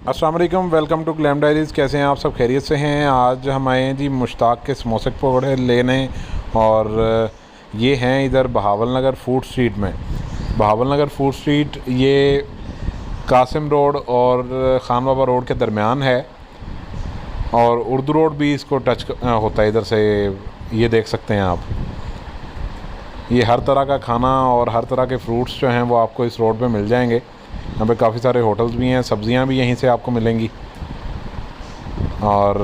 अस्सलाम वालेकुम, welcome to glam diaries. कैसे हैं आप सब? खैरियत से हैं? आज हम आए हैं जी मुश्ताक के समोसे पकौड़े लेने, और ये हैं इधर बहावल नगर फूड स्ट्रीट में। बहावल नगर फूड स्ट्रीट ये कासिम रोड और खान बाबा रोड के दरमियान है, और उर्दू रोड भी इसको टच होता है इधर से। ये देख सकते हैं आप, ये हर तरह का खाना और हर तरह के फ्रूट्स जो हैं वो आपको इस रोड पे मिल जाएंगे। यहाँ पे काफ़ी सारे होटल्स भी हैं, सब्ज़ियाँ भी यहीं से आपको मिलेंगी। और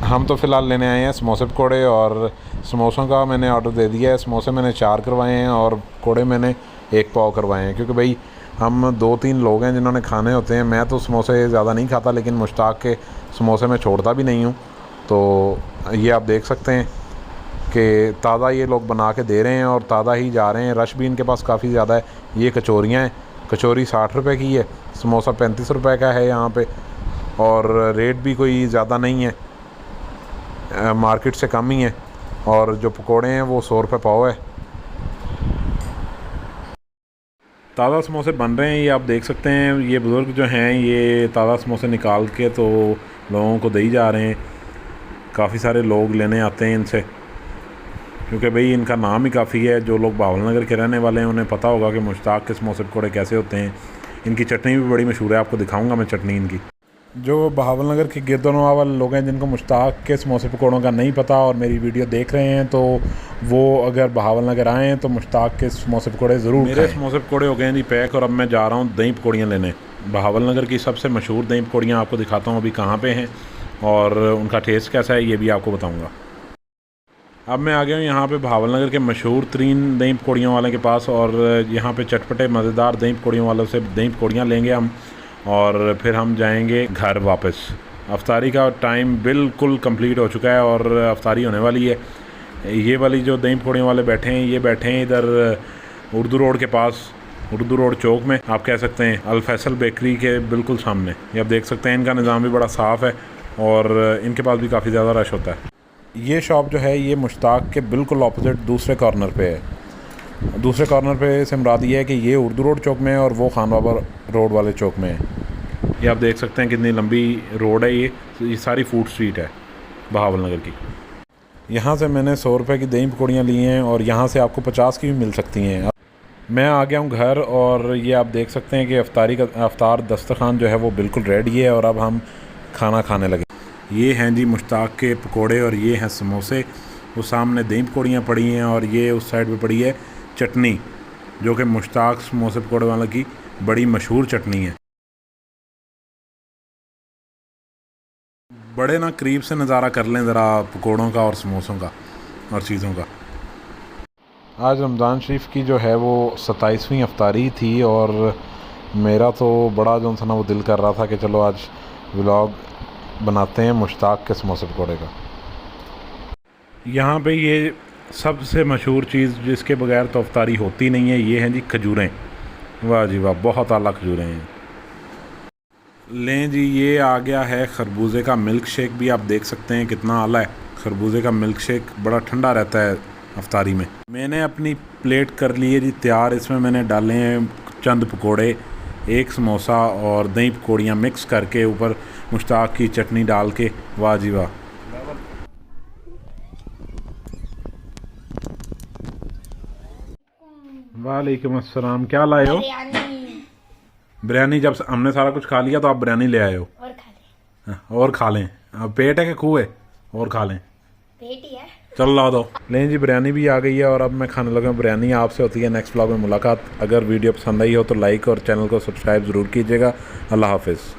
हम तो फ़िलहाल लेने आए हैं समोसे पकौड़े, और समोसों का मैंने ऑर्डर दे दिया है। समोसे मैंने 4 करवाए हैं और पकौड़े मैंने 1 पाव करवाए हैं, क्योंकि भाई हम 2-3 लोग हैं जिन्होंने खाने होते हैं। मैं तो समोसे ज़्यादा नहीं खाता, लेकिन मुश्ताक के समोसे मैं छोड़ता भी नहीं हूँ। तो ये आप देख सकते हैं कि ताज़ा ये लोग बना के दे रहे हैं और ताज़ा ही जा रहे हैं। रश भी इनके पास काफ़ी ज़्यादा है। ये कचौरियाँ हैं, कचौरी 60 रुपये की है, समोसा 35 रुपये का है यहाँ पे, और रेट भी कोई ज़्यादा नहीं है, मार्केट से कम ही है। और जो पकोड़े हैं वो 100 रुपये पाव है। ताज़ा समोसे बन रहे हैं, ये आप देख सकते हैं। ये बुज़ुर्ग जो हैं ये ताज़ा समोसे निकाल के तो लोगों को दे ही जा रहे हैं। काफ़ी सारे लोग लेने आते हैं इनसे, क्योंकि भाई इनका नाम ही काफ़ी है। जो लोग बहावल नगर के रहने वाले हैं उन्हें पता होगा कि मुश्ताक के समोसे पकौड़े कैसे होते हैं। इनकी चटनी भी बड़ी मशहूर है, आपको दिखाऊंगा मैं चटनी इनकी। जो बहावल नगर के गिरदोनवा वाले लोग हैं जिनको मुश्ताक के समोसे पकौड़ों का नहीं पता और मेरी वीडियो देख रहे हैं, तो वो अगर बहावल नगर आएँ तो मुश्ताक के समोसे पकौड़े ज़रूर। मेरे समोसे पकौड़े हो गए हैं जी पैक, और अब मैं जा रहा हूँ दही पकौड़ियाँ लेने। बहावल नगर की सबसे मशहूर दही पकौड़ियाँ आपको दिखाता हूँ अभी कहाँ पर हैं, और उनका टेस्ट कैसा है ये भी आपको बताऊँगा। अब मैं आ गया हूँ यहाँ पे बहावल नगर के मशहूर तरीन दही पकौड़ियों वाले के पास, और यहाँ पे चटपटे मज़ेदार दही पकौड़ियों वालों से दही पकौड़ियाँ लेंगे हम, और फिर हम जाएंगे घर वापस। अफ्तारी का टाइम बिल्कुल कंप्लीट हो चुका है और अफ्तारी होने वाली है। ये वाली जो दही पकौड़ियों वाले बैठे हैं, ये बैठे हैं इधर उर्दू रोड के पास, उर्दू रोड चौक में आप कह सकते हैं, अल फैसल बेकरी के बिल्कुल सामने। ये आप देख सकते हैं, इनका निज़ाम भी बड़ा साफ़ है और इनके पास भी काफ़ी ज़्यादा रश होता है। ये शॉप जो है ये मुश्ताक के बिल्कुल ऑपोजिट दूसरे कॉर्नर पे है। दूसरे कॉर्नर पे से मुराद ये है कि ये उर्दू रोड चौक में है और वो खान बाबा रोड वाले चौक में है। ये आप देख सकते हैं कितनी लंबी रोड है। ये सारी फूड स्ट्रीट है बहावल नगर की। यहाँ से मैंने 100 रुपये की दही पकौड़ियाँ ली हैं, और यहाँ से आपको 50 की भी मिल सकती हैं। मैं आ गया हूँ घर, और ये आप देख सकते हैं कि अफ्तार दस्तरखान जो है वो बिल्कुल रेडी है, और अब हम खाना खाने लगे। ये हैं जी मुश्ताक के पकोड़े, और ये हैं समोसे। वो सामने दही पकौड़ियाँ पड़ी हैं, और ये उस साइड पे पड़ी है चटनी, जो कि मुश्ताक समोसे पकोड़े वाले की बड़ी मशहूर चटनी है। बड़े ना करीब से नज़ारा कर लें ज़रा पकोड़ों का और समोसों का और चीज़ों का। आज रमज़ान शरीफ की जो है वो 27वीं अफ्तारी थी, और मेरा तो बड़ा जो था ना वो दिल कर रहा था कि चलो आज व्लॉग बनाते हैं मुश्ताक के समोसे पकौड़े का। यहाँ पे ये सबसे मशहूर चीज़ जिसके बगैर तो अफ्तारी होती नहीं है, ये हैं जी खजूरें। वाह जी वाह, बहुत आला खजूरें हैं। लें जी, ये आ गया है खरबूजे का मिल्क शेक भी। आप देख सकते हैं कितना आला है। खरबूजे का मिल्क शेक बड़ा ठंडा रहता है अफ्तारी में। मैंने अपनी प्लेट कर ली है जी तैयार। इसमें मैंने डाले हैं चंद पकोड़े, 1 समोसा और दही पकौड़ियाँ मिक्स करके, ऊपर मुश्ताक की चटनी डाल के। वाह जी वाह। वालेकुम अस्सलाम, क्या लाए हो? बिरयानी। जब हमने सारा कुछ खा लिया तो आप बिरयानी ले आए हो। और खा लें। और खा लें। अब पेट है कि खूह है? और खा लें। पेट ही है। चलो ला दो। लें जी, बिरयानी भी आ गई है और अब मैं खाने लगा। बिरयानी आपसे होती है नेक्स्ट व्लॉग में मुलाकात। अगर वीडियो पसंद आई हो तो लाइक और चैनल को सब्सक्राइब ज़रूर कीजिएगा। अल्लाह हाफिज़।